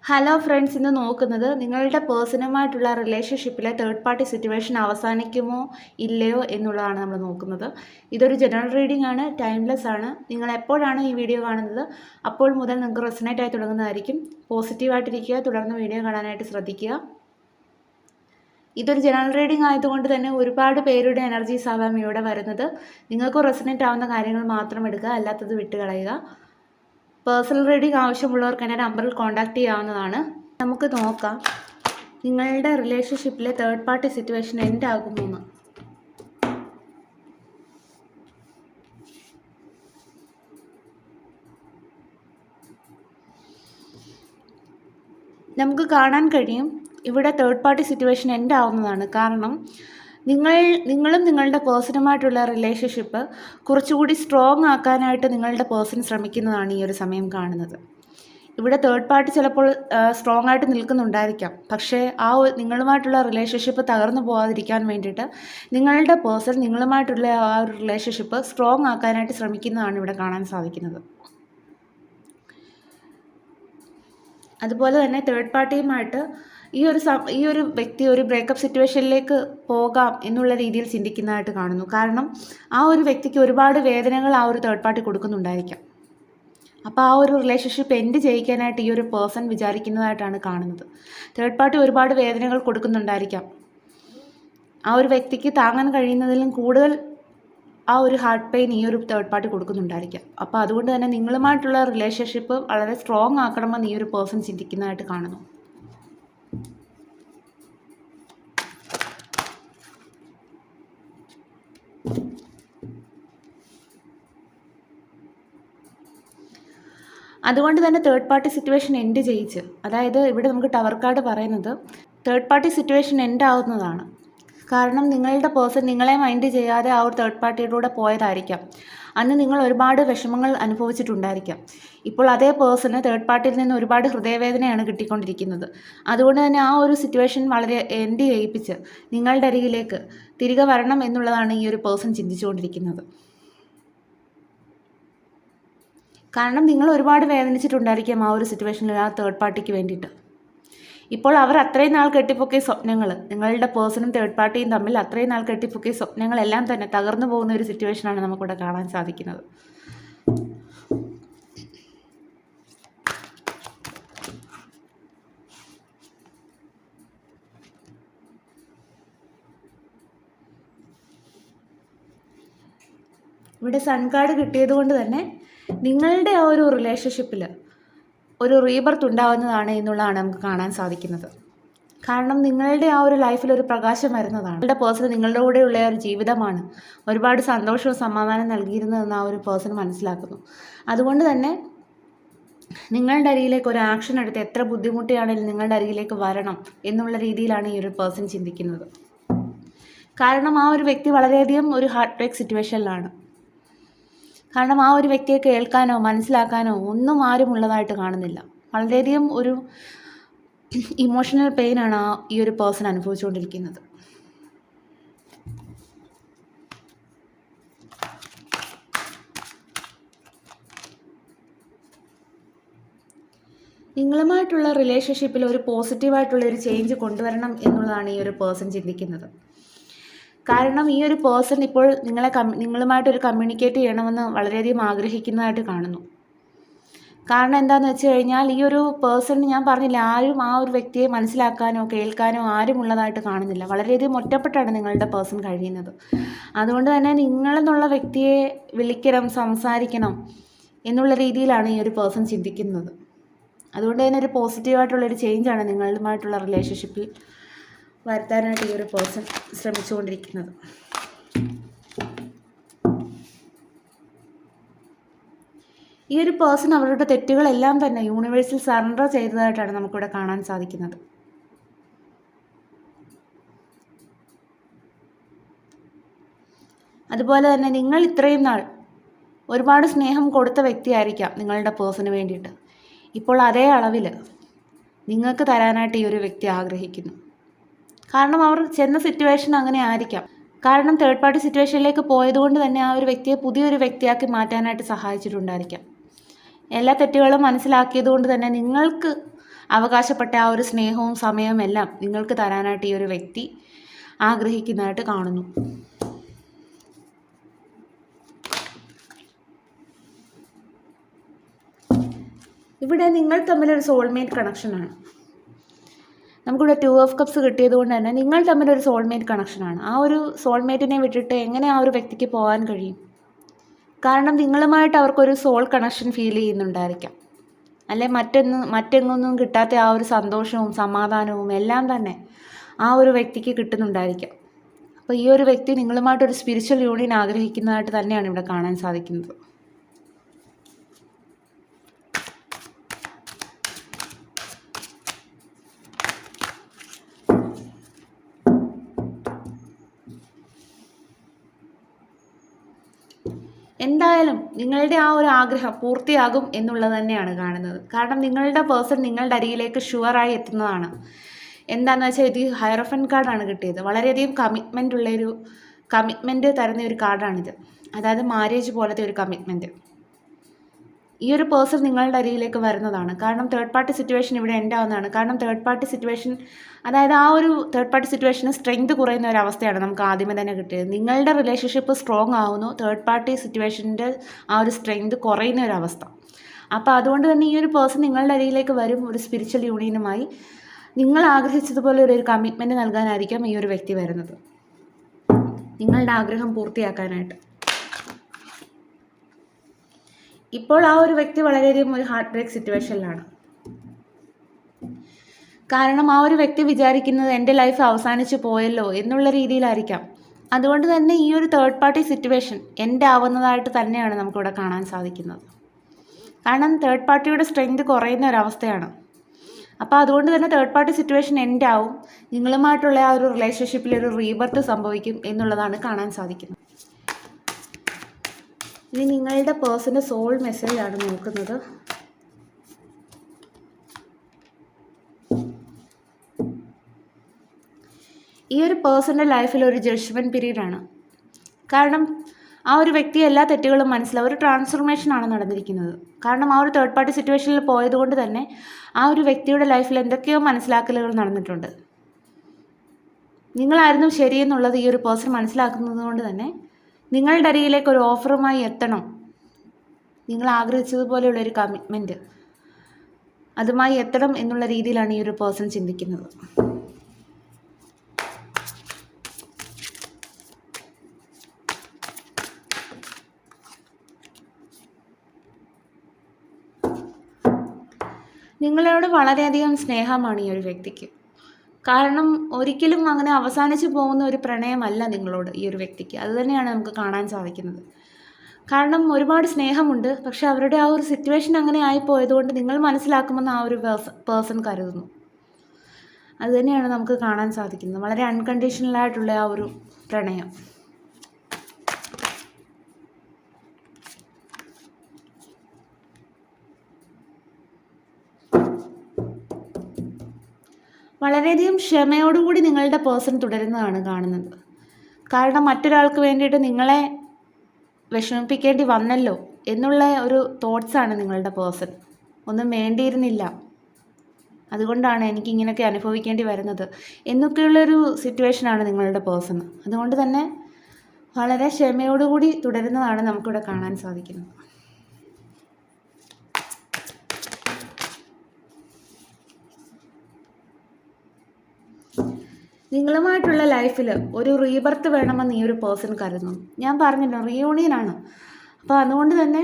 Hello friends, ഇന്ന് നോക്കുന്നത് നിങ്ങളുടെ പേഴ്സണുമായിട്ടുള്ള റിലേഷൻഷിപ്പിലെ തേർഡ് പാർട്ടി സിറ്റുവേഷൻ അവസാനിക്കുമോ ഇല്ലയോ എന്നുള്ളതാണ് നമ്മൾ നോക്കുന്നത്. ഇതൊരു ജനറൽ റീഡിംഗ് ആണ്, ടൈംലെസ് ആണ്. നിങ്ങൾ എപ്പോഴാണ് ഈ വീഡിയോ കാണുന്നത് അപ്പോൾ മുതൽ നിങ്ങൾക്ക് റെസനേറ്റ് ആയി തുടങ്ങുന്നതായിരിക്കും. പോസിറ്റീവായിട്ടിരിക്കുക, തുടർന്ന് വീഡിയോ കാണാനായിട്ട് ശ്രദ്ധിക്കുക. ഇതൊരു ജനറൽ റീഡിംഗ് ആയതുകൊണ്ട് തന്നെ ഒരുപാട് പേരുടെ എനർജീസ് ആവാം ഇവിടെ വരുന്നത്. നിങ്ങൾക്ക് റെസനേറ്റ് ആവുന്ന കാര്യങ്ങൾ മാത്രം എടുക്കുക, അല്ലാത്തത് വിട്ടുകളയുക. പേഴ്സണൽ റീഡിംഗ് ആവശ്യമുള്ളവർക്ക് എൻ്റെ നമ്പറിൽ കോൺടാക്റ്റ് ചെയ്യാവുന്നതാണ്. നമുക്ക് നോക്കാം നിങ്ങളുടെ റിലേഷൻഷിപ്പിലെ തേർഡ് പാർട്ടി സിറ്റുവേഷൻ എൻഡ് ആകുമോന്ന്. നമുക്ക് കാണാൻ കഴിയും ഇവിടെ തേർഡ് പാർട്ടി സിറ്റുവേഷൻ എൻഡ് ആവുന്നതാണ്. കാരണം നിങ്ങളും നിങ്ങളുടെ പേഴ്സണുമായിട്ടുള്ള റിലേഷൻഷിപ്പ് കുറച്ചുകൂടി സ്ട്രോങ് ആക്കാനായിട്ട് നിങ്ങളുടെ പേഴ്സൺ ശ്രമിക്കുന്നതാണ് ഈ ഒരു സമയം കാണുന്നത്. ഇവിടെ തേർഡ് പാർട്ടി ചിലപ്പോൾ സ്ട്രോങ് ആയിട്ട് നിൽക്കുന്നുണ്ടായിരിക്കാം, പക്ഷേ നിങ്ങളുമായിട്ടുള്ള റിലേഷൻഷിപ്പ് തകർന്നു പോകാതിരിക്കാൻ വേണ്ടിയിട്ട് നിങ്ങളുടെ പേഴ്സൺ നിങ്ങളുമായിട്ടുള്ള ആ ഒരു റിലേഷൻഷിപ്പ് സ്ട്രോങ് ആക്കാനായിട്ട് ശ്രമിക്കുന്നതാണ് ഇവിടെ കാണാൻ സാധിക്കുന്നത്. അതുപോലെ തന്നെ തേർഡ് പാർട്ടിയുമായിട്ട് ഈ ഒരു വ്യക്തി ഒരു ബ്രേക്കപ്പ് സിറ്റുവേഷനിലേക്ക് പോകാം എന്നുള്ള രീതിയിൽ ചിന്തിക്കുന്നതായിട്ട് കാണുന്നു. കാരണം ആ ഒരു വ്യക്തിക്ക് ഒരുപാട് വേദനകൾ ആ ഒരു തേർഡ് പാർട്ടി കൊടുക്കുന്നുണ്ടായിരിക്കാം. അപ്പോൾ ആ ഒരു റിലേഷൻഷിപ്പ് എൻഡ് ചെയ്യിക്കാനായിട്ട് ഈ ഒരു പേഴ്സൺ വിചാരിക്കുന്നതായിട്ടാണ് കാണുന്നത്. തേർഡ് പാർട്ടി ഒരുപാട് വേദനകൾ കൊടുക്കുന്നുണ്ടായിരിക്കാം. ആ ഒരു വ്യക്തിക്ക് താങ്ങാൻ കഴിയുന്നതിലും കൂടുതൽ ആ ഒരു ഹാർട്ട് പെയിൻ ഈ ഒരു തേർഡ് പാർട്ടി കൊടുക്കുന്നുണ്ടായിരിക്കാം. അപ്പോൾ അതുകൊണ്ട് തന്നെ നിങ്ങളുമായിട്ടുള്ള റിലേഷൻഷിപ്പ് വളരെ സ്ട്രോങ് ആക്കണമെന്ന് ഈ ഒരു പേഴ്സൺ ചിന്തിക്കുന്നതായിട്ട് കാണുന്നു. അതുകൊണ്ട് തന്നെ തേർഡ് പാർട്ടി സിറ്റുവേഷൻ എൻഡ് ചെയ്യിച്ച്, അതായത് ഇവിടെ നമുക്ക് ടവർ കാർഡ് പറയുന്നത് തേർഡ് പാർട്ടി സിറ്റുവേഷൻ എൻഡ് ആവുന്നതാണ്. കാരണം നിങ്ങളുടെ പേഴ്സൺ നിങ്ങളെ മൈൻഡ് ചെയ്യാതെ ആ ഒരു തേർഡ് പാർട്ടിയിലൂടെ പോയതായിരിക്കാം. അന്ന് നിങ്ങൾ ഒരുപാട് വിഷമങ്ങൾ അനുഭവിച്ചിട്ടുണ്ടായിരിക്കാം. ഇപ്പോൾ അതേ പേഴ്സണ് തേർഡ് പാർട്ടിയിൽ നിന്ന് ഒരുപാട് ഹൃദയവേദനയാണ് കിട്ടിക്കൊണ്ടിരിക്കുന്നത്. അതുകൊണ്ട് തന്നെ ആ ഒരു സിറ്റുവേഷൻ വളരെ എൻഡ് ചെയ്യിപ്പിച്ച് നിങ്ങളുടെ അരികിലേക്ക് തിരികെ വരണം എന്നുള്ളതാണ് ഈ ഒരു പേഴ്സൺ ചിന്തിച്ചുകൊണ്ടിരിക്കുന്നത്. കാരണം നിങ്ങൾ ഒരുപാട് വേദനിച്ചിട്ടുണ്ടായിരിക്കാം ആ ഒരു സിറ്റുവേഷനിൽ ആ തേർഡ് പാർട്ടിക്ക് വേണ്ടിയിട്ട്. ഇപ്പോൾ അവർ അത്രയും നാൾ കെട്ടിപ്പൊക്കിയ സ്വപ്നങ്ങൾ, നിങ്ങളുടെ പേഴ്സണും തേർഡ് പാർട്ടിയും തമ്മിൽ അത്രയും നാൾ കെട്ടിപ്പൊക്കിയ സ്വപ്നങ്ങളെല്ലാം തന്നെ തകർന്നു പോകുന്ന ഒരു സിറ്റുവേഷനാണ് നമുക്കിവിടെ കാണാൻ സാധിക്കുന്നത്. ഇവിടെ സൺ കാർഡ് കിട്ടിയത് കൊണ്ട് തന്നെ നിങ്ങളുടെ ആ ഒരു റിലേഷൻഷിപ്പിൽ ഒരു റീബർത്ത് ഉണ്ടാകുന്നതാണ് എന്നുള്ളതാണ് നമുക്ക് കാണാൻ സാധിക്കുന്നത്. കാരണം നിങ്ങളുടെ ആ ഒരു ലൈഫിൽ ഒരു പ്രകാശം വരുന്നതാണ്. നിങ്ങളുടെ പേഴ്സൺ നിങ്ങളുടെ കൂടെയുള്ള ഒരു ജീവിതമാണ് ഒരുപാട് സന്തോഷവും സമാധാനം നൽകിയിരുന്നതെന്ന് ആ ഒരു പേഴ്സൺ മനസ്സിലാക്കുന്നു. അതുകൊണ്ട് തന്നെ നിങ്ങളുടെ അരികിലേക്ക് ഒരു ആക്ഷൻ എടുത്ത് എത്ര ബുദ്ധിമുട്ടിയാണെങ്കിലും നിങ്ങളുടെ അരികിലേക്ക് വരണം എന്നുള്ള രീതിയിലാണ് ഈ ഒരു പേഴ്സൺ ചിന്തിക്കുന്നത്. കാരണം ആ ഒരു വ്യക്തി വളരെയധികം ഒരു ഹാർട്ട് ബ്രേക്ക് സിറ്റുവേഷനിലാണ്. കാരണം ആ ഒരു വ്യക്തിയെ കേൾക്കാനോ മനസ്സിലാക്കാനോ ഒന്നും ആരും ഉള്ളതായിട്ട് കാണുന്നില്ല. വളരെയധികം ഒരു ഇമോഷണൽ പെയിനാണ് ഈ ഒരു പേഴ്സൺ അനുഭവിച്ചുകൊണ്ടിരിക്കുന്നത്. നിങ്ങളുമായിട്ടുള്ള റിലേഷൻഷിപ്പിൽ ഒരു പോസിറ്റീവായിട്ടുള്ള ഒരു ചേഞ്ച് കൊണ്ടുവരണം എന്നുള്ളതാണ് ഈ ഒരു പേഴ്സൺ ചിന്തിക്കുന്നത്. കാരണം ഈ ഒരു പേഴ്സൺ ഇപ്പോൾ നിങ്ങളുമായിട്ടൊരു കമ്മ്യൂണിക്കേറ്റ് ചെയ്യണമെന്ന് വളരെയധികം ആഗ്രഹിക്കുന്നതായിട്ട് കാണുന്നു. കാരണം എന്താണെന്ന് വെച്ച് കഴിഞ്ഞാൽ ഈ ഒരു പേഴ്സൺ, ഞാൻ പറഞ്ഞില്ല, ആരും ആ ഒരു വ്യക്തിയെ മനസ്സിലാക്കാനോ കേൾക്കാനോ ആരും ഉള്ളതായിട്ട് കാണുന്നില്ല. വളരെയധികം ഒറ്റപ്പെട്ടാണ് നിങ്ങളുടെ പേഴ്സൺ കഴിയുന്നത്. അതുകൊണ്ട് തന്നെ നിങ്ങളെന്നുള്ള വ്യക്തിയെ വിളിക്കണം, സംസാരിക്കണം എന്നുള്ള രീതിയിലാണ് ഈ ഒരു പേഴ്സൺ ചിന്തിക്കുന്നത്. അതുകൊണ്ട് തന്നെ ഒരു പോസിറ്റീവായിട്ടുള്ളൊരു ചേഞ്ചാണ് നിങ്ങളുമായിട്ടുള്ള റിലേഷൻഷിപ്പിൽ വരുത്താനായിട്ട് ഈ ഒരു പേഴ്സൺ ശ്രമിച്ചുകൊണ്ടിരിക്കുന്നത്. ഈ ഒരു പേഴ്സൺ അവരുടെ തെറ്റുകളെല്ലാം തന്നെ യൂണിവേഴ്സിൽ സറണ്ടർ ചെയ്തതായിട്ടാണ് നമുക്കിവിടെ കാണാൻ സാധിക്കുന്നത്. അതുപോലെ തന്നെ നിങ്ങൾ ഇത്രയും നാൾ ഒരുപാട് സ്നേഹം കൊടുത്ത വ്യക്തിയായിരിക്കാം നിങ്ങളുടെ പേഴ്സണിന് വേണ്ടിയിട്ട്. ഇപ്പോൾ അതേ അളവിൽ നിങ്ങൾക്ക് തരാനായിട്ട് ഈ ഒരു വ്യക്തി ആഗ്രഹിക്കുന്നു. കാരണം അവർ ചെന്ന സിറ്റുവേഷൻ അങ്ങനെ ആയിരിക്കാം. കാരണം തേർഡ് പാർട്ടി സിറ്റുവേഷനിലേക്ക് പോയതുകൊണ്ട് തന്നെ ആ ഒരു വ്യക്തിയെ പുതിയൊരു വ്യക്തിയാക്കി മാറ്റാനായിട്ട് സഹായിച്ചിട്ടുണ്ടായിരിക്കാം. എല്ലാ തെറ്റുകളും മനസ്സിലാക്കിയതുകൊണ്ട് തന്നെ നിങ്ങൾക്ക് അവകാശപ്പെട്ട ആ ഒരു സ്നേഹവും സമയവും എല്ലാം നിങ്ങൾക്ക് തരാനായിട്ട് ഈ ഒരു വ്യക്തി ആഗ്രഹിക്കുന്നതായിട്ട് കാണുന്നു. ഇവിടെ നിങ്ങൾ തമ്മിലൊരു സോൾമേറ്റ് കണക്ഷനാണ്. നമുക്കിവിടെ 2 ഓഫ് കപ്സ് കിട്ടിയത് കൊണ്ട് തന്നെ നിങ്ങൾ തമ്മിലൊരു സോൾമേറ്റ് കണക്ഷനാണ്. ആ ഒരു സോൾമേറ്റിനെ വിട്ടിട്ട് എങ്ങനെ ആ ഒരു വ്യക്തിക്ക് പോകാൻ കഴിയും? കാരണം നിങ്ങളുമായിട്ട് അവർക്കൊരു സോൾ കണക്ഷൻ ഫീൽ ചെയ്യുന്നുണ്ടായിരിക്കാം. അല്ലെ മറ്റെങ്ങൊന്നും കിട്ടാത്ത ആ ഒരു സന്തോഷവും സമാധാനവും എല്ലാം തന്നെ ആ ഒരു വ്യക്തിക്ക് കിട്ടുന്നുണ്ടായിരിക്കാം. അപ്പോൾ ഈ ഒരു വ്യക്തി നിങ്ങളുമായിട്ടൊരു സ്പിരിച്വൽ യൂണിയൻ ആഗ്രഹിക്കുന്നതായിട്ട് തന്നെയാണ് ഇവിടെ കാണാൻ സാധിക്കുന്നത്. എന്തായാലും നിങ്ങളുടെ ആ ഒരു ആഗ്രഹം പൂർത്തിയാകും എന്നുള്ളത് തന്നെയാണ് കാണുന്നത്. കാരണം നിങ്ങളുടെ പേഴ്സൺ നിങ്ങളുടെ അരികിലേക്ക് ഷുവറായി എത്തുന്നതാണ്. എന്താണെന്ന് വെച്ചാൽ ഇത് ഹയറോഫൻ കാർഡാണ് കിട്ടിയത്. വളരെയധികം കമ്മിറ്റ്മെൻറ്റ് തരുന്ന ഒരു കാർഡാണിത്. അതായത് മാരേജ് പോലത്തെ ഒരു കമ്മിറ്റ്മെൻറ്റ്. ഈ ഒരു പേഴ്സൺ നിങ്ങളുടെ അരികിലേക്ക് വരുന്നതാണ്. കാരണം തേർഡ് പാർട്ടി സിറ്റുവേഷൻ ഇവിടെ എൻഡ് ആവുന്നതാണ്. കാരണം തേർഡ് പാർട്ടി സിറ്റുവേഷൻ, അതായത് ആ ഒരു തേർഡ് പാർട്ടി സിറ്റുവേഷന് സ്ട്രെങ്ത് കുറയുന്ന ഒരു അവസ്ഥയാണ് നമുക്ക് ആദ്യമേ തന്നെ കിട്ടിയത്. നിങ്ങളുടെ റിലേഷൻഷിപ്പ് സ്ട്രോങ് ആവുന്നു, തേർഡ് പാർട്ടി സിറ്റുവേഷൻ്റെ ആ ഒരു സ്ട്രെങ്ത് കുറയുന്ന ഒരു അവസ്ഥ. അപ്പോൾ അതുകൊണ്ട് തന്നെ ഈ ഒരു പേഴ്സൺ നിങ്ങളുടെ അരികിലേക്ക് വരും. ഒരു സ്പിരിച്വൽ യൂണിയനുമായി നിങ്ങൾ ആഗ്രഹിച്ചതുപോലെ ഒരു കമ്മിറ്റ്മെൻറ്റ് നൽകാനായിരിക്കാം ഈ ഒരു വ്യക്തി വരുന്നത്, നിങ്ങളുടെ ആഗ്രഹം പൂർത്തിയാക്കാനായിട്ട്. ഇപ്പോൾ ആ ഒരു വ്യക്തി വളരെയധികം ഒരു ഹാർട്ട് ബ്രേക്ക് സിറ്റുവേഷനിലാണ്. കാരണം ആ ഒരു വ്യക്തി വിചാരിക്കുന്നത് എൻ്റെ ലൈഫ് അവസാനിച്ച് പോയല്ലോ എന്നുള്ള രീതിയിലായിരിക്കാം. അതുകൊണ്ട് തന്നെ ഈ ഒരു തേർഡ് പാർട്ടി സിറ്റുവേഷൻ എൻഡ് ആവുന്നതായിട്ട് തന്നെയാണ് നമുക്കിവിടെ കാണാൻ സാധിക്കുന്നത്. കാരണം തേർഡ് പാർട്ടിയുടെ സ്ട്രെങ്ത് കുറയുന്ന ഒരവസ്ഥയാണ്. അപ്പോൾ അതുകൊണ്ട് തന്നെ തേർഡ് പാർട്ടി സിറ്റുവേഷൻ എൻഡ് ആവും. നിങ്ങളുമായിട്ടുള്ള ആ ഒരു റിലേഷൻഷിപ്പിൽ ഒരു റീബർത്ത് സംഭവിക്കും എന്നുള്ളതാണ് കാണാൻ സാധിക്കുന്നത്. ഇനി നിങ്ങളുടെ പേഴ്സൻ്റെ സോൾ മെസ്സേജാണ് നോക്കുന്നത്. ഈ ഒരു പേഴ്സൻ്റെ ലൈഫിൽ ഒരു ജഡ്ജ്മെൻറ്റ് പീരീഡാണ്. കാരണം ആ ഒരു വ്യക്തി എല്ലാ തെറ്റുകളും മനസ്സിലാവും. ഒരു ട്രാൻസ്ഫോർമേഷനാണ് നടന്നിരിക്കുന്നത്. കാരണം ആ ഒരു തേർഡ് പാർട്ടി സിറ്റുവേഷനിൽ പോയതുകൊണ്ട് തന്നെ ആ ഒരു വ്യക്തിയുടെ ലൈഫിൽ എന്തൊക്കെയോ മനസ്സിലാക്കലുകൾ നടന്നിട്ടുണ്ട്. നിങ്ങളായിരുന്നു ശരിയെന്നുള്ളത് ഈ ഒരു പേഴ്സൺ മനസ്സിലാക്കുന്നത് കൊണ്ട് തന്നെ നിങ്ങളുടെ അരികിലേക്ക് ഒരു ഓഫറുമായി എത്തണം, നിങ്ങൾ ആഗ്രഹിച്ചതുപോലെയുള്ളൊരു കമ്മിറ്റ്മെൻറ്റ് അതുമായി എത്തണം എന്നുള്ള രീതിയിലാണ് ഈ ഒരു പേഴ്സൺ ചിന്തിക്കുന്നത്. നിങ്ങളോട് വളരെയധികം സ്നേഹമാണ് ഈ ഒരു വ്യക്തിക്ക്. കാരണം ഒരിക്കലും അങ്ങനെ അവസാനിച്ച് പോകുന്ന ഒരു പ്രണയമല്ല നിങ്ങളോട് ഈ ഒരു വ്യക്തിക്ക്. അതുതന്നെയാണ് നമുക്ക് കാണാൻ സാധിക്കുന്നത്. കാരണം ഒരുപാട് സ്നേഹമുണ്ട്, പക്ഷെ അവരുടെ ആ ഒരു സിറ്റുവേഷൻ അങ്ങനെ ആയിപ്പോയതുകൊണ്ട് നിങ്ങൾ മനസ്സിലാക്കുമെന്ന് ആ ഒരു പേഴ്സൺ കരുതുന്നു. അതുതന്നെയാണ് നമുക്ക് കാണാൻ സാധിക്കുന്നത്. വളരെ അൺകണ്ടീഷണലായിട്ടുള്ള ആ ഒരു പ്രണയം. വളരെയധികം ക്ഷമയോടുകൂടി നിങ്ങളുടെ പേഴ്സൺ തുടരുന്നതാണ് കാണുന്നത്. കാരണം മറ്റൊരാൾക്ക് വേണ്ടിയിട്ട് നിങ്ങളെ വിഷമിപ്പിക്കേണ്ടി വന്നല്ലോ എന്നുള്ള ഒരു തോട്ട്സാണ് നിങ്ങളുടെ പേഴ്സൺ. ഒന്നും വേണ്ടിയിരുന്നില്ല, അതുകൊണ്ടാണ് എനിക്കിങ്ങനെയൊക്കെ അനുഭവിക്കേണ്ടി വരുന്നത് എന്നൊക്കെയുള്ളൊരു സിറ്റുവേഷനാണ് നിങ്ങളുടെ പേഴ്സൺ. അതുകൊണ്ട് തന്നെ വളരെ ക്ഷമയോടുകൂടി തുടരുന്നതാണ് നമുക്കിവിടെ കാണാൻ സാധിക്കുന്നത്. നിങ്ങളുമായിട്ടുള്ള ലൈഫിൽ ഒരു റീബർത്ത് വേണമെന്ന് ഈ ഒരു പേഴ്സൺ കരുതുന്നു. ഞാൻ പറഞ്ഞല്ലോ, റീയൂണിയനാണ്. അപ്പോൾ അതുകൊണ്ട് തന്നെ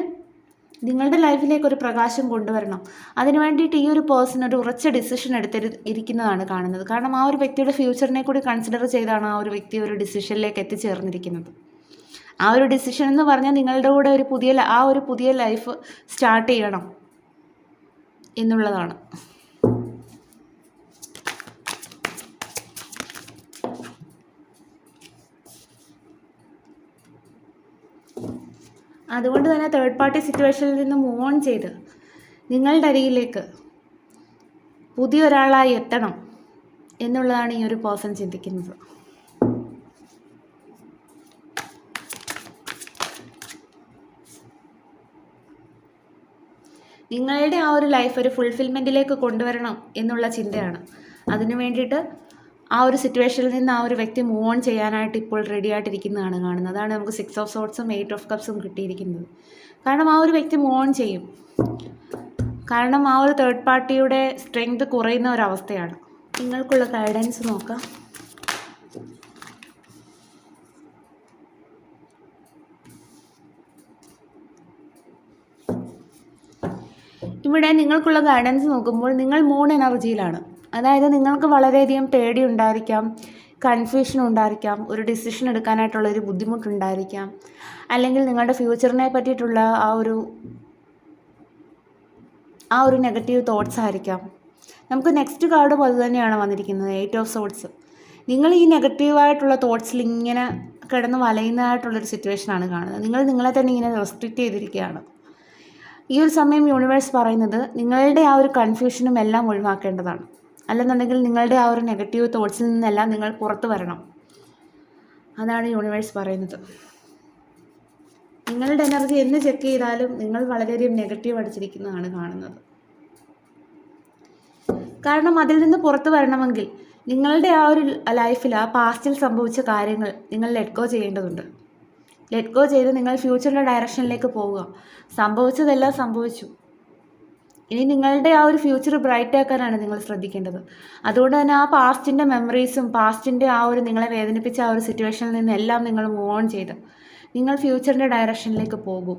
നിങ്ങളുടെ ലൈഫിലേക്ക് ഒരു പ്രകാശം കൊണ്ടുവരണം. അതിന് വേണ്ടിയിട്ട് ഈ ഒരു പേഴ്സൺ ഒരു ഉറച്ച ഡിസിഷൻ എടുത്തിരിക്കുന്നതാണ് കാണുന്നത്. കാരണം ആ ഒരു വ്യക്തിയുടെ ഫ്യൂച്ചറിനെ കൂടി കൺസിഡർ ചെയ്താണ് ആ ഒരു വ്യക്തി ഒരു ഡിസിഷനിലേക്ക് എത്തിച്ചേർന്നിരിക്കുന്നത്. ആ ഒരു ഡിസിഷൻ എന്ന് പറഞ്ഞാൽ നിങ്ങളുടെ കൂടെ ഒരു പുതിയ ലൈഫ് സ്റ്റാർട്ട് ചെയ്യണം എന്നുള്ളതാണ്. അതുകൊണ്ട് തന്നെ തേർഡ് പാർട്ടി സിറ്റുവേഷനിൽ നിന്ന് മൂവ് ഓൺ ചെയ്ത് നിങ്ങളുടെ അരികിലേക്ക് പുതിയൊരാളായി എത്തണം എന്നുള്ളതാണ് ഈ ഒരു പേഴ്സൺ ചിന്തിക്കുന്നത്. നിങ്ങളുടെ ആ ഒരു ലൈഫ് ഒരു ഫുൾഫിൽമെൻറ്റിലേക്ക് കൊണ്ടുവരണം എന്നുള്ള ചിന്തയാണ്. അതിനു വേണ്ടിയിട്ട് ആ ഒരു സിറ്റുവേഷനിൽ നിന്ന് ആ ഒരു വ്യക്തി മൂവ് ഓൺ ചെയ്യാനായിട്ട് ഇപ്പോൾ റെഡി ആയിട്ടിരിക്കുന്നതാണ് കാണുന്നത്. അതാണ് നമുക്ക് 6 ഓഫ് സോർട്സും 8 ഓഫ് കപ്സും കിട്ടിയിരിക്കുന്നത്. കാരണം ആ ഒരു വ്യക്തി മൂവ് ഓൺ ചെയ്യും. കാരണം ആ ഒരു തേർഡ് പാർട്ടിയുടെ സ്ട്രെങ്ത് കുറയുന്ന ഒരവസ്ഥയാണ്. നിങ്ങൾക്കുള്ള ഗൈഡൻസ് നോക്കാം. ഇവിടെ നിങ്ങൾക്കുള്ള ഗൈഡൻസ് നോക്കുമ്പോൾ നിങ്ങൾ മൂൺ എനർജിയിലാണ്. അതായത് നിങ്ങൾക്ക് വളരെയധികം പേടി ഉണ്ടായിരിക്കാം, കൺഫ്യൂഷൻ ഉണ്ടായിരിക്കാം, ഒരു ഡിസിഷൻ എടുക്കാനായിട്ടുള്ളൊരു ബുദ്ധിമുട്ടുണ്ടായിരിക്കാം, അല്ലെങ്കിൽ നിങ്ങളുടെ ഫ്യൂച്ചറിനെ പറ്റിയിട്ടുള്ള ആ ഒരു നെഗറ്റീവ് തോട്ട്സ് ആയിരിക്കാം. നമുക്ക് നെക്സ്റ്റ് കാർഡും അത് തന്നെയാണ് വന്നിരിക്കുന്നത്, 8 ഓഫ് സോർട്സ്. നിങ്ങൾ ഈ നെഗറ്റീവായിട്ടുള്ള തോട്ട്സിൽ ഇങ്ങനെ കിടന്ന് വലയുന്നതായിട്ടുള്ളൊരു സിറ്റുവേഷനാണ് കാണുന്നത്. നിങ്ങൾ നിങ്ങളെ തന്നെ ഇങ്ങനെ റെസ്ട്രിക്റ്റ് ചെയ്തിരിക്കുകയാണ്. ഈ ഒരു സമയം യൂണിവേഴ്സ് പറയുന്നത് നിങ്ങളുടെ ആ ഒരു കൺഫ്യൂഷനും എല്ലാം ഒഴിവാക്കേണ്ടതാണ്. അല്ലെന്നുണ്ടെങ്കിൽ നിങ്ങളുടെ ആ ഒരു നെഗറ്റീവ് തോട്ട്സിൽ നിന്നെല്ലാം നിങ്ങൾ പുറത്തു വരണം. അതാണ് യൂണിവേഴ്സ് പറയുന്നത്. നിങ്ങളുടെ എനർജി എന്ന് ചെക്ക് ചെയ്താലും നിങ്ങൾ വളരെയധികം നെഗറ്റീവ് അടിച്ചിരിക്കുന്നതാണ് കാണുന്നത്. കാരണം അതിൽ നിന്ന് പുറത്തു വരണമെങ്കിൽ നിങ്ങളുടെ ആ ഒരു ലൈഫിൽ ആ പാസ്റ്റിൽ സംഭവിച്ച കാര്യങ്ങൾ നിങ്ങൾ ലെറ്റ് ഗോ ചെയ്യേണ്ടതുണ്ട്. ലെറ്റ് ഗോ ചെയ്ത് നിങ്ങൾ ഫ്യൂച്ചറിൻ്റെ ഡയറക്ഷനിലേക്ക് പോവുക. സംഭവിച്ചതെല്ലാം സംഭവിച്ചു. ഇനി നിങ്ങളുടെ ആ ഒരു ഫ്യൂച്ചർ ബ്രൈറ്റ് ആക്കാനാണ് നിങ്ങൾ ശ്രദ്ധിക്കേണ്ടത്. അതുകൊണ്ട് തന്നെ ആ പാസ്റ്റിൻ്റെ മെമ്മറീസും പാസ്റ്റിൻ്റെ ആ ഒരു നിങ്ങളെ വേദനിപ്പിച്ച ആ ഒരു സിറ്റുവേഷനിൽ നിന്നെല്ലാം നിങ്ങൾ മൂവ് ഓൺ ചെയ്ത് നിങ്ങൾ ഫ്യൂച്ചറിൻ്റെ ഡയറക്ഷനിലേക്ക് പോകും.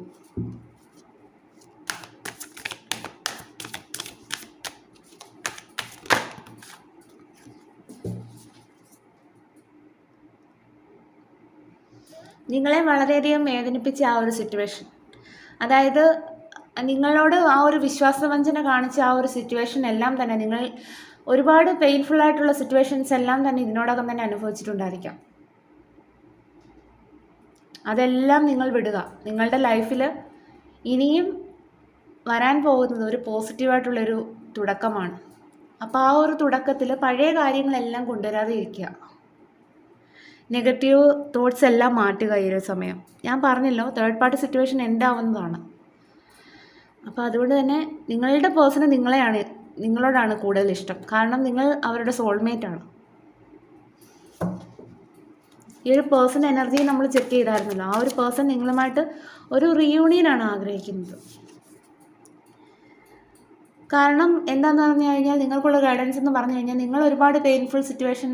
നിങ്ങളെ വളരെയധികം വേദനിപ്പിച്ച ആ ഒരു സിറ്റുവേഷൻ, അതായത് നിങ്ങളോട് ആ ഒരു വിശ്വാസവഞ്ചന കാണിച്ച ആ ഒരു സിറ്റുവേഷൻ എല്ലാം തന്നെ നിങ്ങൾ ഒരുപാട് പെയിൻഫുള്ളായിട്ടുള്ള സിറ്റുവേഷൻസ് എല്ലാം തന്നെ ഇതിനോടകം തന്നെ അനുഭവിച്ചിട്ടുണ്ടായിരിക്കാം. അതെല്ലാം നിങ്ങൾ വിടുക. നിങ്ങളുടെ ലൈഫിൽ ഇനിയും വരാൻ പോകുന്നത് ഒരു പോസിറ്റീവായിട്ടുള്ളൊരു തുടക്കമാണ്. അപ്പോൾ ആ ഒരു തുടക്കത്തിൽ പഴയ കാര്യങ്ങളെല്ലാം കൊണ്ടുവരാതെ ഇരിക്കുക. നെഗറ്റീവ് തോട്ട്സ് എല്ലാം മാറ്റുക. ഈ ഒരു സമയം ഞാൻ പറഞ്ഞല്ലോ, തേർഡ് പാർട്ടി സിറ്റുവേഷൻ എന്താവുന്നതാണ്. അപ്പോൾ അതുകൊണ്ട് തന്നെ നിങ്ങളുടെ പേഴ്സണ് നിങ്ങളോടാണ് കൂടുതൽ ഇഷ്ടം. കാരണം നിങ്ങൾ അവരുടെ സോൾമേറ്റാണ്. ഈ ഒരു പേഴ്സൺ എനർജി നമ്മൾ ചെക്ക് ചെയ്തായിരുന്നല്ലോ. ആ ഒരു പേഴ്സൺ നിങ്ങളുമായിട്ട് ഒരു റീയൂണിയനാണ് ആഗ്രഹിക്കുന്നത്. കാരണം എന്താണെന്ന് പറഞ്ഞു കഴിഞ്ഞാൽ നിങ്ങൾക്കുള്ള ഗൈഡൻസ് എന്ന് പറഞ്ഞു കഴിഞ്ഞാൽ നിങ്ങൾ ഒരുപാട് പെയിൻഫുൾ സിറ്റുവേഷൻ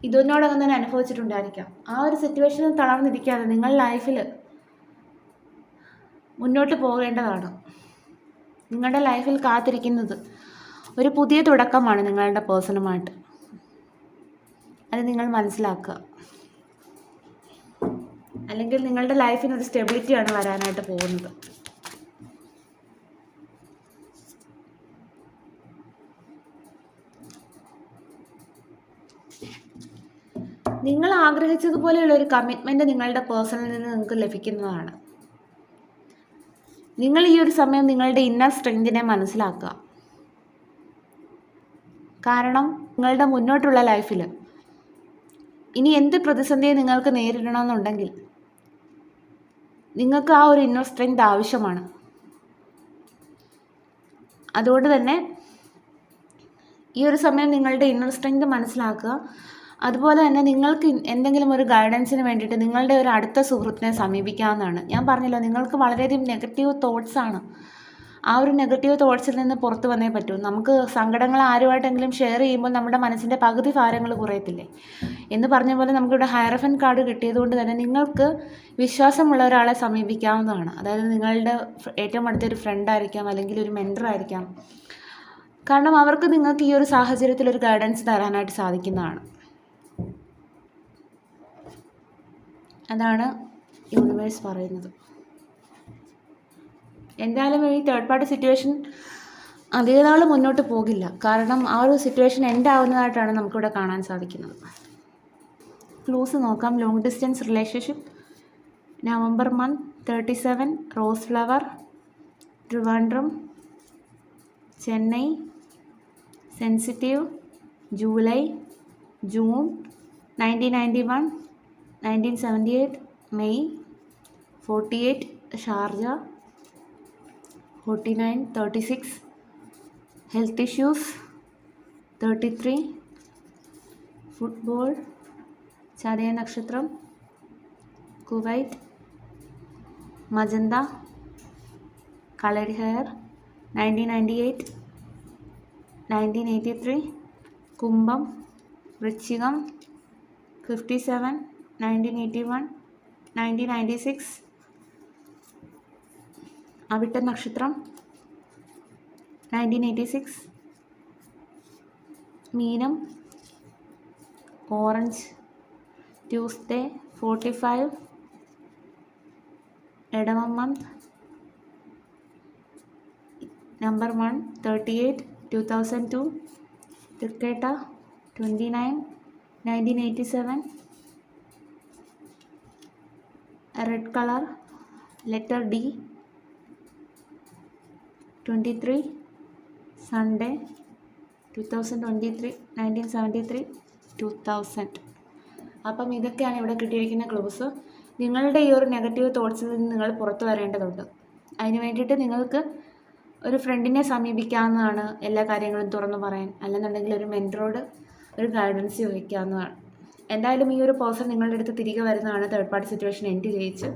ഇതിനോടകം തന്നെ അനുഭവിച്ചിട്ടുണ്ടായിരിക്കാം. ആ ഒരു സിറ്റുവേഷനിൽ തളർന്നിരിക്കാതെ നിങ്ങൾ ലൈഫിൽ മുന്നോട്ട് പോകേണ്ടതാണ്. നിങ്ങളുടെ ലൈഫിൽ കാത്തിരിക്കുന്നത് ഒരു പുതിയ തുടക്കമാണ് നിങ്ങളുടെ പേഴ്സണുമായിട്ട്. അത് നിങ്ങൾ മനസ്സിലാക്കുക. അല്ലെങ്കിൽ നിങ്ങളുടെ ലൈഫിനൊരു സ്റ്റെബിലിറ്റിയാണ് വരാനായിട്ട് പോകുന്നത്. നിങ്ങൾ ആഗ്രഹിച്ചതുപോലെയുള്ള ഒരു കമ്മിറ്റ്മെൻറ്റ് നിങ്ങളുടെ പേഴ്സണിൽ നിന്ന് നിങ്ങൾക്ക് ലഭിക്കുന്നതാണ്. നിങ്ങൾ ഈ ഒരു സമയം നിങ്ങളുടെ ഇന്നർ സ്ട്രെങ്തിനെ മനസ്സിലാക്കുക. കാരണം നിങ്ങളുടെ മുന്നോട്ടുള്ള ലൈഫിൽ ഇനി എന്ത് പ്രതിസന്ധിയെ നിങ്ങൾക്ക് നേരിടണമെന്നുണ്ടെങ്കിൽ നിങ്ങൾക്ക് ആ ഒരു ഇന്നർ സ്ട്രെങ്ത് ആവശ്യമാണ്. അതുകൊണ്ട് തന്നെ ഈ ഒരു സമയം നിങ്ങളുടെ ഇന്നർ സ്ട്രെങ്ത് മനസ്സിലാക്കുക. അതുപോലെ തന്നെ നിങ്ങൾക്ക് എന്തെങ്കിലും ഒരു ഗൈഡൻസിന് വേണ്ടിയിട്ട് നിങ്ങളുടെ ഒരു അടുത്ത സുഹൃത്തിനെ സമീപിക്കാവുന്നതാണ്. ഞാൻ പറഞ്ഞല്ലോ, നിങ്ങൾക്ക് വളരെയധികം നെഗറ്റീവ് തോട്ട്സാണ്. ആ ഒരു നെഗറ്റീവ് തോട്ട്സിൽ നിന്ന് പുറത്ത് വന്നേ പറ്റൂ. നമുക്ക് സങ്കടങ്ങൾ ആരുമായിട്ടെങ്കിലും ഷെയർ ചെയ്യുമ്പോൾ നമ്മുടെ മനസ്സിൻ്റെ പകുതി ഭാരങ്ങൾ കുറയത്തില്ലേ എന്ന് പറഞ്ഞ പോലെ നമുക്കിവിടെ ഹയറഫൻ കാർഡ് കിട്ടിയതുകൊണ്ട് തന്നെ നിങ്ങൾക്ക് വിശ്വാസമുള്ള ഒരാളെ സമീപിക്കാവുന്നതാണ്. അതായത് നിങ്ങളുടെ ഏറ്റവും അടുത്തൊരു ഫ്രണ്ടായിരിക്കാം, അല്ലെങ്കിൽ ഒരു മെൻറ്ററായിരിക്കാം. കാരണം അവർക്ക് നിങ്ങൾക്ക് ഈ ഒരു സാഹചര്യത്തിൽ ഒരു ഗൈഡൻസ് തരാനായിട്ട് സാധിക്കുന്നതാണ്. അതാണ് യൂണിവേഴ്സ് പറയുന്നത്. എന്തായാലും ഈ തേർഡ് പാർട്ടി സിറ്റുവേഷൻ അധിക നാൾ മുന്നോട്ട് പോകില്ല. കാരണം ആ ഒരു സിറ്റുവേഷൻ എൻഡ് ആവുന്നതായിട്ടാണ് നമുക്കിവിടെ കാണാൻ സാധിക്കുന്നത്. ക്ലൂസ് നോക്കാം. Long distance relationship, November month 37, rose flower, Trivandrum, Chennai, sensitive, July, June 1991, 1978, May 48, Sharjah, 49, 36, health issues, 33, football, ചതയ നക്ഷത്രം, കുവൈറ്റ്, മജന്ത, colored hair, 1998, 1983, കുംഭം, വൃശ്ചികം, 57, 1981, 1996, അവിട്ട നക്ഷത്രം, 1986, മീനം, orange, Tuesday, 45, Edavam month, number 1, 38, 2002, തൃക്കേട്ട, 29, 1987, red color, letter D, 23, Sunday, 2023, 1973, 2000. അപ്പം ഇതൊക്കെയാണ് ഇവിടെ കിട്ടിയിരിക്കുന്ന ക്ലൂസ്. നിങ്ങളുടെ ഈ ഒരു നെഗറ്റീവ് തോട്ട്സിൽ നിന്ന് നിങ്ങൾ പുറത്തു വരേണ്ടതുണ്ട്. അതിന് വേണ്ടിയിട്ട് നിങ്ങൾക്ക് ഒരു ഫ്രണ്ടിനെ സമീപിക്കാവുന്നതാണ്, എല്ലാ കാര്യങ്ങളും തുറന്നു പറയാൻ. അല്ലെന്നുണ്ടെങ്കിൽ ഒരു മെൻറ്ററോട് ഒരു ഗൈഡൻസ് ചോദിക്കാവുന്നതാണ്. എന്തായാലും ഈ ഒരു പേഴ്സൺ നിങ്ങളുടെ അടുത്ത് തിരികെ വരുന്നതാണ് തേർഡ് പാർട്ടി സിറ്റുവേഷൻ എൻഡ് ചെയ്യിച്ച്.